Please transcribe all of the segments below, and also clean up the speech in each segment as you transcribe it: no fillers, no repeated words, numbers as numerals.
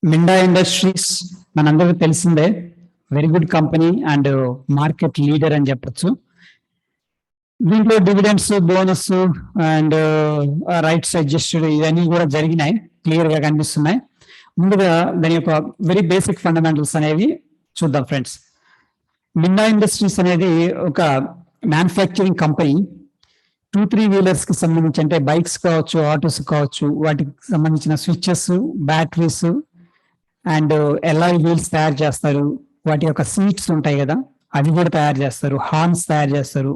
Minda industries మనందరికీ తెలిసిందే, very good company and market leader అని చెప్పొచ్చు. దీంట్లో dividends, bonus and rights adjusted ఇవన్నీ కూడా జరిగినాయి, క్లియర్ గా కనిపిస్తున్నాయి. ముందుగా దాని యొక్క వెరీ బేసిక్ ఫండమెంటల్స్ అనేవి చూద్దాం ఫ్రెండ్స్. మిండా ఇండస్ట్రీస్ అనేది ఒక మ్యానుఫ్యాక్చరింగ్ కంపెనీ. 2-3 వీలర్స్ కి సంబంధించి, అంటే బైక్స్ కావచ్చు, ఆటోస్ కావచ్చు, వాటికి సంబంధించిన switches, batteries and LR wheels తయారు చేస్తారు. వాటి యొక్క సీట్స్ ఉంటాయి కదా, అవి కూడా తయారు చేస్తారు. హార్న్స్ తయారు చేస్తారు.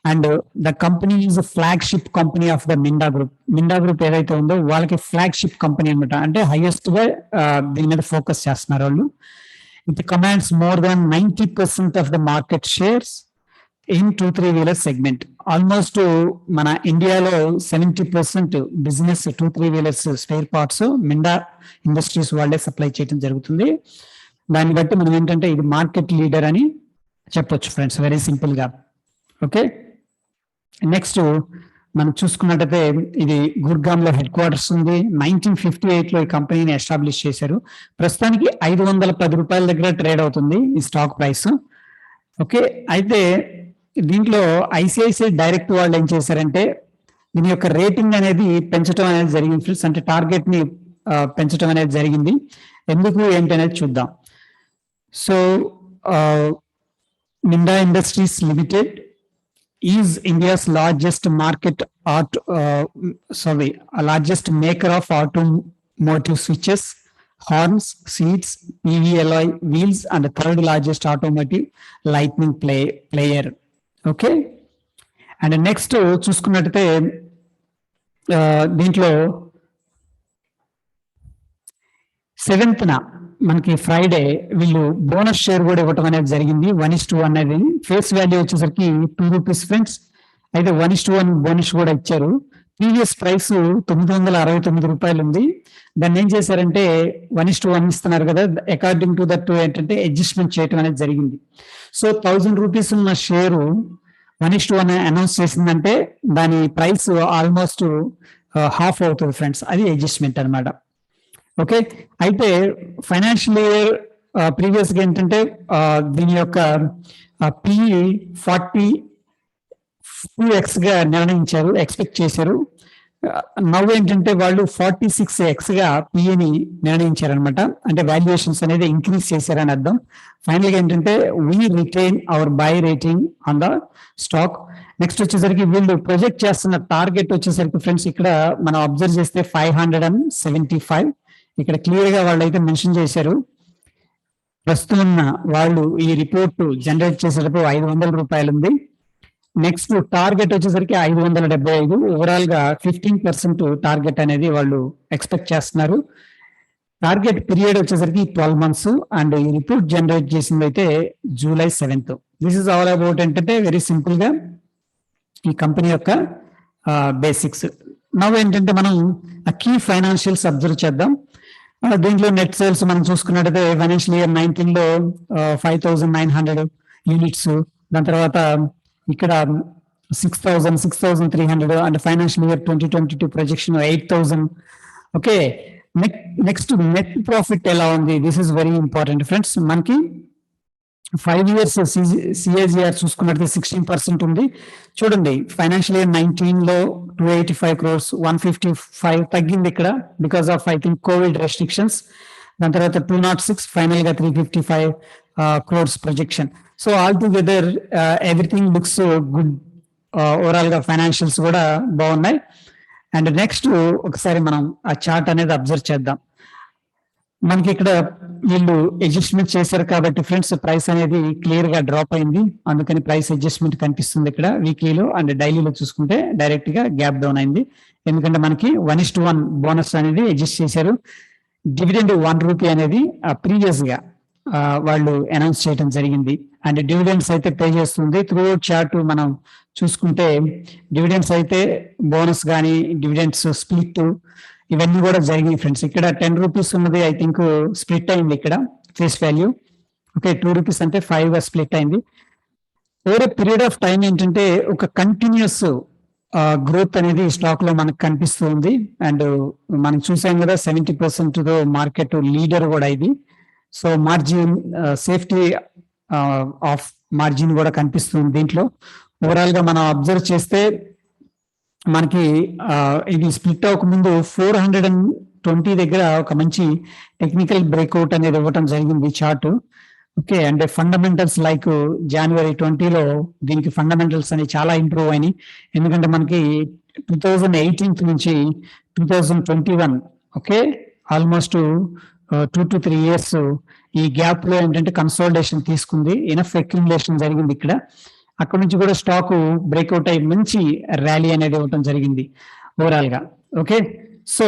And the company is flagship company of the Minda group. Minda group ఏదైతే ఉందో వాళ్ళకి ఫ్లాగ్షిప్ కంపెనీ అనమాట. అంటే హైయెస్ట్ గా దీని మీద ఫోకస్ చేస్తున్నారు వాళ్ళు. It commands more than 90% of the market shares in 2-3 wheeler segment. Almost మన ఇండియాలో 70% business 2-3 wheelers spare parts Minda industries వాళ్ళే సప్లై చేయడం జరుగుతుంది. దాన్ని బట్టి మనం ఏంటంటే ఇది మార్కెట్ లీడర్ అని చెప్పొచ్చు ఫ్రెండ్స్, వెరీ సింపుల్ గా. ఓకే, నెక్స్ట్ మనం చూసుకున్నట్టయితే ఇది గుర్గామ్ లో హెడ్ క్వార్టర్స్ ఉంది. 1958 లో ఈ కంపెనీని ఎస్టాబ్లిష్ చేశారు. ప్రస్తుతానికి 510 రూపాయల దగ్గర ట్రేడ్ అవుతుంది ఈ స్టాక్ ప్రైస్. ఓకే, అయితే దీంట్లో ఐసిఐసిఐ డైరెక్ట్ వాళ్ళు ఏం చేశారంటే దీని యొక్క రేటింగ్ అనేది పెంచడం అనేది జరిగింది ఫ్రెండ్స్. అంటే టార్గెట్ ని పెంచడం అనేది జరిగింది. ఎందుకు ఏంటి అనేది చూద్దాం. So Minda industries limited is India's largest largest maker of automotive switches, horns, seats, PVLI wheels and third largest automotive lightning player. Okay, and next చూసుకున్నట్టయితే దీంట్లో 7th మనకి ఫ్రైడే వీళ్ళు బోనస్ షేర్ కూడా ఇవ్వటం అనేది జరిగింది. 1:1 అనేది ఫేస్ వాల్యూ వచ్చేసరికి ₹2 ఫ్రెండ్స్. అయితే 1:1 బోనస్ కూడా ఇచ్చారు. ప్రీవియస్ ప్రైస్ ₹969 ఉంది. దాన్ని ఏం చేశారంటే 1:1 ఇస్తున్నారు కదా, అకార్డింగ్ టు దట్ ఏంటంటే అడ్జస్ట్మెంట్ చేయడం అనేది జరిగింది. సో ₹1000 ఉన్న షేరు 1:1 అనౌన్స్ చేసిందంటే దాని ప్రైస్ ఆల్మోస్ట్ హాఫ్ అవుతుంది ఫ్రెండ్స్. అది అడ్జస్ట్మెంట్ అనమాట. ఓకే, అయితే ఫైనాన్షియల్ ఇయర్ ప్రీవియస్ గా ఏంటంటే దీని యొక్క PE 42x గా నిర్ణయించారు, ఎక్స్పెక్ట్ చేశారు. నవ్వు ఏంటంటే వాళ్ళు 46x గా PEని నిర్ణయించారు అనమాట. అంటే వాల్యుయేషన్స్ అనేది ఇంక్రీజ్ చేశారని అర్థం. ఫైనల్ గా ఏంటంటే we retain our buy rating on the stock. Next వచ్చేసరికి వీళ్ళు ప్రొజెక్ట్ చేస్తున్న టార్గెట్ వచ్చేసరికి ఫ్రెండ్స్ ఇక్కడ మనం అబ్జర్వ్ చేస్తే 575. ఇక్కడ క్లియర్ గా వాళ్ళు అయితే మెన్షన్ చేశారు. ప్రస్తుతం వాళ్ళు ఈ రిపోర్ట్ జనరేట్ చేసేటప్పుడు ₹500 ఉంది. నెక్స్ట్ టార్గెట్ వచ్చేసరికి 575. ఓవరాల్ గా 15% టార్గెట్ అనేది వాళ్ళు ఎక్స్పెక్ట్ చేస్తున్నారు. టార్గెట్ పీరియడ్ వచ్చేసరికి 12 months అండ్ ఈ రిపోర్ట్ జనరేట్ చేసింది అయితే July 7th. This is all about ఏంటంటే వెరీ సింపుల్ గా ఈ కంపెనీ యొక్క బేసిక్స్. నవ్వు ఏంటంటే మనం కీ ఫైనాన్షియల్స్ అబ్జర్వ్ చేద్దాం. దీంట్లో నెట్ సేల్స్ మనం చూసుకున్నట్టయితే ఫైనాన్షియల్ ఇయర్ 19 లో 5,900 యూనిట్స్. దాని తర్వాత ఇక్కడ 6,300 and financial year 2022 projection 8,000. Okay, next net profit ఎలా ఉంది? This is very important friends. మనకి 5 years CAGR చూసుకున్నట్లయితే 16% ఉంది. చూడండి, ఫైనాన్షియల్ ఇయర్ 19 లో 285 crores, 155 తగ్గింది ఇక్కడ because of I think Covid restrictions. దాని తర్వాత 206, ఫైనల్ గా 355 crores projection. So all together everything looks good. Overall గా ఫైనాన్షియల్స్ కూడా బాగున్నాయి. అండ్ నెక్స్ట్ ఒకసారి మనం ఆ చార్ట్ అనేది అబ్జర్వ్ చేద్దాం. మనకి ఇక్కడ వీళ్ళు అడ్జస్ట్మెంట్ చేశారు కాబట్టి ఫ్రెండ్స్ ప్రైస్ అనేది క్లియర్ గా డ్రాప్ అయింది. అందుకని ప్రైస్ అడ్జస్ట్మెంట్ కనిపిస్తుంది ఇక్కడ వీక్లీలో. అండ్ డైలీలో చూసుకుంటే డైరెక్ట్ గా గ్యాప్ డౌన్ అయింది. ఎందుకంటే మనకి 1:1 బోనస్ అనేది అడ్జస్ట్ చేశారు. డివిడెండ్ ₹1 అనేది ప్రీవియస్ గా వాళ్ళు అనౌన్స్ చేయడం జరిగింది. అండ్ డివిడెండ్స్ అయితే పే చేస్తుంది. త్రూ చార్ట్ మనం చూసుకుంటే డివిడెండ్స్ అయితే బోనస్ కానీ డివిడెండ్స్ స్ప్లిట్ ఇవన్నీ కూడా జరిగినాయి ఫ్రెండ్స్. ఇక్కడ ₹10 ఉన్నది ఐ థింక్ స్ప్లిట్ అయింది ఇక్కడ ఫేస్ వాల్యూ. ఓకే, ₹2 అంటే 5 గా స్ప్లిట్ అయింది. ఓవర్ పీరియడ్ ఆఫ్ టైం ఏంటంటే ఒక కంటిన్యూస్ గ్రోత్ అనేది స్టాక్ లో మనకు కనిపిస్తుంది. అండ్ మనం చూసాం కదా 70% మార్కెట్ లీడర్ కూడా ఇది. So margin safety of margin కూడా కనిపిస్తుంది దీంట్లో. ఓవరాల్ గా మనం అబ్జర్వ్ చేస్తే మనకి ఇది స్ప్లిట్ అవ్వక ముందు 420 దగ్గర ఒక మంచి టెక్నికల్ బ్రేక్అవుట్ అనేది ఇవ్వటం జరిగింది చార్ట్. ఓకే, అంటే ఫండమెంటల్స్ లైక్ జనవరి 20లో దీనికి ఫండమెంటల్స్ అనేవి చాలా ఇంప్రూవ్ అయినాయి. ఎందుకంటే మనకి 2018 నుంచి 2021, ఓకే, ఆల్మోస్ట్ 2 to 3 years ఈ గ్యాప్ లో ఏంటంటే కన్సాలిడేషన్ తీసుకుంది, ఇనఫ్ అక్యుములేషన్ జరిగింది ఇక్కడ. అక్కడ నుంచి కూడా స్టాక్ బ్రేక్అవుట్ అయ్యి మంచి ర్యాలీ అనేది ఇవ్వటం జరిగింది ఓవరాల్ గా. ఓకే, సో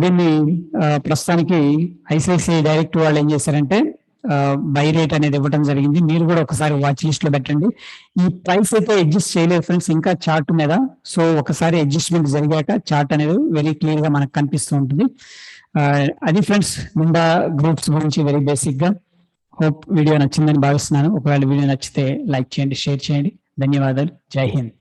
దీన్ని ప్రస్తుతానికి ఐసిఐసిఐ డైరెక్ట్ వాళ్ళు ఏం చేశారంటే బై రేట్ అనేది ఇవ్వడం జరిగింది. మీరు కూడా ఒకసారి వాచ్ లిస్ట్ లో పెట్టండి. ఈ ప్రైస్ అయితే అడ్జస్ట్ చేయలేదు ఫ్రెండ్స్ ఇంకా చార్ట్ మీద. సో ఒకసారి అడ్జస్ట్మెంట్ జరిగాక చార్ట్ అనేది వెరీ క్లియర్ గా మనకు కనిపిస్తూ ఉంటుంది. అది ఫ్రెండ్స్ ముండా గ్రూప్స్ గురించి వెరీ బేసిక్ గా. హోప్ వీడియో నచ్చిందని భావిస్తున్నాను. ఒకవేళ వీడియో నచ్చితే లైక్ చేయండి, షేర్ చేయండి. ధన్యవాదాలు. జై హింద్.